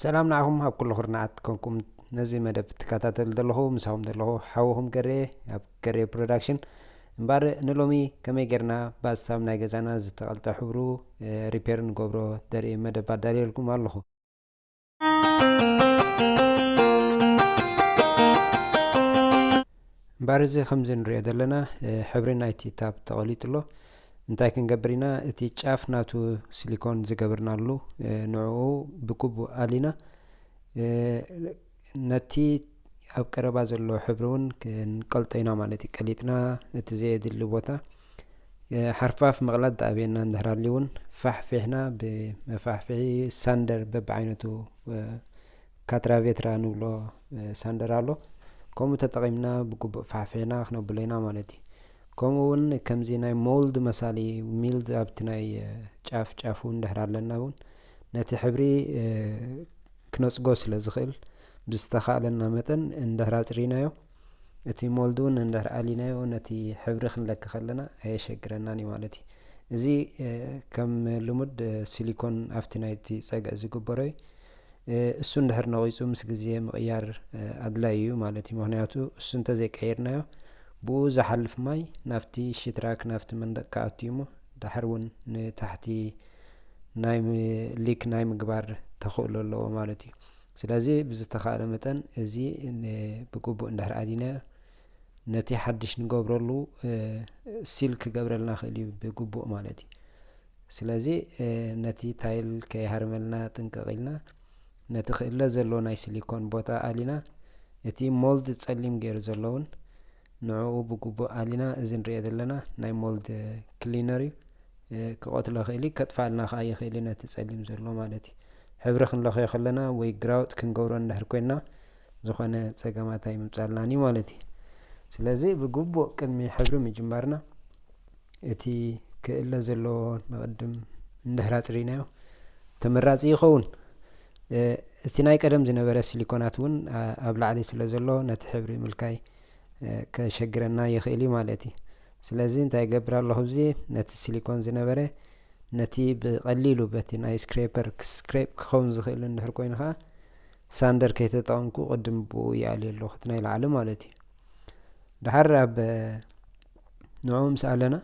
ሰላም ናኹም ኣብ ኩሉ ኩርናዓት ኮንኩም ነዚ መደብ ትከታተሉ ዘለኹም ምሳኹም ዘለኹ ሓወኹም ገሬ ኣብ ገሬ ፕሮዳክሽን እምበር ንሎሚ ከመይ ጌርና ባስታብ ናይ ገዛና ዝተቐልጠ ሕብሩ ሪፔር ንገብሮ ዘርኢ መደብ ኣዳልየልኩም ኣለኹ። እምበር እዚ ከምዚ ንሪኦ ዘለና ሕብሪ ናይቲ ታብ ተቐሊጡሎ እንታይ ክንገብር ኢና እቲ ጫፍ ናቱ ሲሊኮን ዝገበርናሉ ንዕኡ ብግቡእ ኣሊና ነቲ ኣብ ቀረባ ዘሎ ሕብሪ እውን ክንቀልጦ ኢና ማለት እዩ። ቀሊጥና እቲ ዘየድሊ ቦታ ሓርፋፍ መቕላጥ ዳኣበየና እንድሕራሊ እውን ፋሕፊሕና ብመፋሕፍሒ ሳንደር በብዓይነቱ ካትራቬትራ ንብሎ ሳንደር ኣሎ ከምኡ ተጠቒምና ብግቡእ ፋሕፊሕና ክነብሎ ኢና ማለት እዩ። ከምኡ እውን ከምዚ ናይ ሞልድ መሳሊ ሚልድ ኣብቲ ናይ ጫፍ ጫፉ እንድሕር ኣለና እውን ነቲ ሕብሪ ክነፅጎ ስለ ዝኽእል ብዝተኻእለና መጠን እንድሕር ኣፅሪናዮ እቲ ሞልድ እውን እንድሕር ኣሊናዮ ነቲ ሕብሪ ክንለክ ከለና ኣየሸግረናን እዩ ማለት እዩ። እዚ ከም ልሙድ ሲሊኮን ኣብቲ ናይቲ ፀግዒ ዝግበሮ እዩ። እሱ እንድሕር ነቒፁ ምስ ግዜ ምቕያር ኣድላይ እዩ ማለት እዩ። ምክንያቱ እሱ እንተዘይቀይርናዮ ብኡ ዝሓልፍ ማይ ናፍቲ ሽትራክ ናፍቲ መንደቅ ክኣቱ እሞ ድሕር እውን ንታሕቲ ናይ ሊክ ናይ ምግባር ተኽእሎ ኣለዎ ማለት እዩ። ስለዚ ብዝተኻእለ መጠን እዚ ብግቡእ እንድሕር ኣሊናዮ ነቲ ሓድሽ ንገብረሉ ሲል ክገብረልና ክእል እዩ ብግቡእ ማለት እዩ። ስለዚ ነቲ ታይል ከይሃርመልና ጥንቅቕ ኢልና ነቲ ክእለ ዘሎ ናይ ሲሊኮን ቦታ ኣሊና እቲ ሞልድ ፀሊም ገይሩ ዘሎ እውን ንዕኡ ብግቡእ ኣሊና እዚ ንሪኦ ዘለና ናይ ሞልድ ክሊነር እዩ ክቆትሎ ክእል ከጥፋልና ከዓ ይኽእል ነቲ ፀሊም ዘሎ ማለት እዩ። ሕብሪ ክንለኽዮ ከለና ወይ ግራውጥ ክንገብሮ እንድሕር ኮይና ዝኾነ ፀገማት ኣይምምፃልናን እዩ ማለት እዩ። ስለዚ ብግቡእ ቅድሚ ሕብሪ ምጅማርና እቲ ክእለ ዘለዎ ንቅድም እንድሕር ኣፅሪናዮ ተመራፂ ይኸውን። እቲ ናይ ቀደም ዝነበረ ሲሊኮናት እውን ኣብ ላዕሊ ስለ ዘሎ ነቲ ሕብሪ ምልካይ ከሸግረና ይኽእል ማለት እዩ። ስለዚ እንታይ ገብር ኣለኹ እዚ ነቲ ሲሊኮን ዝነበረ ነቲ ብቐሊሉ በቲ ናይ ስክሬፐር ስክሬፕ ክኸውን ዝኽእል እንድሕር ኮይኑ ከዓ ሳንደር ከይተጠቐምኩ ቅድም ብኡ ይኣልዩ ኣለኹ እቲ ናይ ላዕሊ ማለት እዩ። ድሓር ኣብ ንዕኡ ምስ ኣለና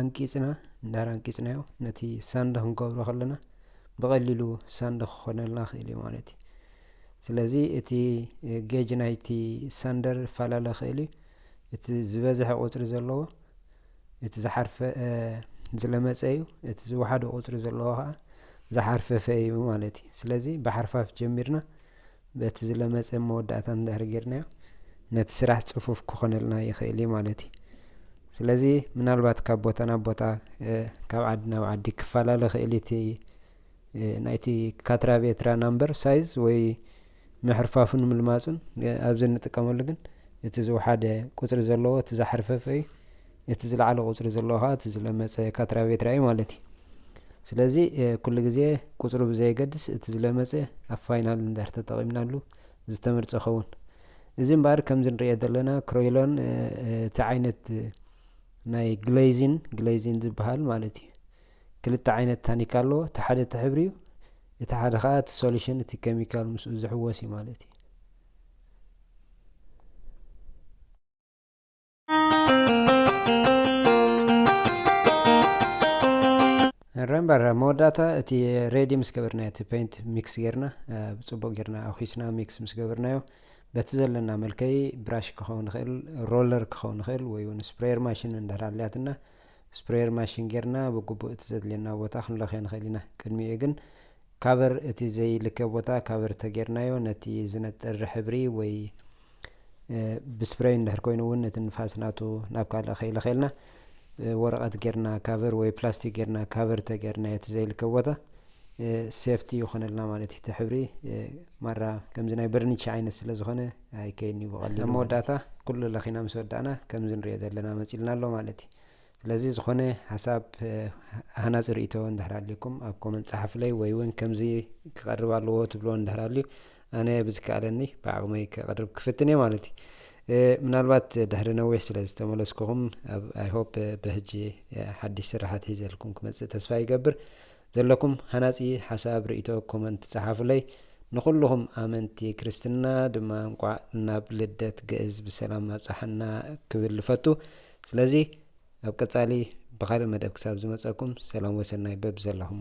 ኣንቂፅና እንድሕር ኣንቂፅናዮ ነቲ ሳንድ ክንገብሮ ከለና ብቐሊሉ ሳንድ ክኾነልና ክእል እዩ ማለት እዩ። ስለዚ እቲ ጌጅ ናይቲ ሳንደር ፈላለ ክእል እዩ። እቲ ዝበዝሐ ቁፅሪ ዘለዎ እቲ ዝሓርፈ ዝለመፀ እዩ፣ እቲ ዝወሓደ ቁፅሪ ዘለዎ ከዓ ዝሓርፈፈ እዩ ማለት እዩ። ስለዚ ብሓርፋፍ ጀሚርና በቲ ዝለመፀ መወዳእታ እንድሕር ጌርናዮ ነቲ ስራሕ ፅፉፍ ክኾነልና ይኽእል ማለት እዩ። ስለዚ ምናልባት ካብ ቦታ ናብ ቦታ ካብ ዓዲ ናብ ዓዲ ክፈላለ ክእል እቲ ናይቲ ካትራቬትራ ናምበር ሳይዝ ወይ ምሕርፋፉን ምልማፁን ኣብዚ እንጥቀመሉ ግን እቲ ዝወሓደ ቁፅሪ ዘለዎ እቲ ዝሓርፈፈ እዩ፣ እቲ ዝለዓለ ቁፅሪ ዘለዎ ከዓ እቲ ዝለመፀ ካትራቬትራ እዩ ማለት እዩ። ስለዚ ኩሉ ግዜ ቁፅሩ ብዘየገድስ እቲ ዝለመፀ ኣብ ፋይናል እንድሕር ተጠቒምናሉ ዝተመርፀ ይኸውን። እዚ እምበር ከምዚ ንሪኦ ዘለና ክሮይሎን እቲ ዓይነት ናይ ግሌይዚን ዝበሃል ማለት እዩ ክልተ ዓይነት ታኒካ ኣለዎ። እቲ ሓደ እቲ ሕብሪ እዩ፣ እቲ ሓደ ከዓ እቲ ሶሉሽን እቲ ኬሚካል ምስኡ ዝሕወስ እዩ ማለት እዩ። ረምበር መወዳእታ እቲ ሬዲ ምስ ገበርናዮ እቲ ፔንት ሚክስ ጌርና ብፅቡቅ ጌርና ኣኺስና ሚክስ ምስ ገበርናዮ በቲ ዘለና መልከይ ብራሽ ክኸውን ይኽእል፣ ሮለር ክኸውን ይኽእል ወይ እውን ስፕሬየር ማሽን እንድሕር ኣድልያትና ስፕሬየር ማሽን ጌርና ብግቡእ እቲ ዘድልየና ቦታ ክንለኽዮ ንኽእል ኢና። ቅድሚኡ ግን ካቨር እቲ ዘይልከ ቦታ ካቨር ተጌርናዮ ነቲ ዝነጥር ሕብሪ ወይ ብስፕሬይ እንድሕር ኮይኑ እውን እቲ ንፋስ ናቱ ናብ ካልእ ከይለኸልና ወረቐት ጌርና ካቨር ወይ ፕላስቲክ ጌርና ካቨር ተጌርና እቲ ዘይልከ ቦታ ሴፍቲ ይኾነልና ማለት እዩ። እቲ ሕብሪ ማራ ከምዚ ናይ በርኒቻ ዓይነት ስለ ዝኾነ ኣይከይድኒ ብቐሊሉ። መወዳእታ ኩሉ ለኺና ምስ ወዳእና ከምዚ ንሪኦ ዘለና መፂልና ኣሎ ማለት እዩ። ስለዚ ዝኾነ ሓሳብ ሃናፂ ርእቶ እንድሕር ኣልኩም ኣብ ኮመንት ፀሓፍለይ ወይ እውን ከምዚ ክቐርብ ኣለዎ ትብሎ እንድሕር ኣልዩ ኣነ ብዝከኣለኒ ብዓቕመይ ከቕርብ ክፍትን እየ ማለት እዩ። ምናልባት ድሕሪ ነዊሕ ስለ ዝተመለስኩኹም ኣይሆፕ ብሕጂ ሓድሽ ስራሓት ሒዘልኩም ክመፅእ ተስፋ ይገብር። ዘለኩም ሃናጺ ሓሳብ ርእቶ ኮመንት ጸሓፉለይ ንኹልኹም ኣመንቲ ክርስትና ድማ እንቋዕ ናብ ልደት ግእዝ ብሰላም ኣብጽሓና ክብል ፈቱ ስለዚ ኣብ ቀጻሊ ብኻልእ መደብ ክሳብ ዝመጸኩም ሰላም ወሰናይ በብ ዘለኹም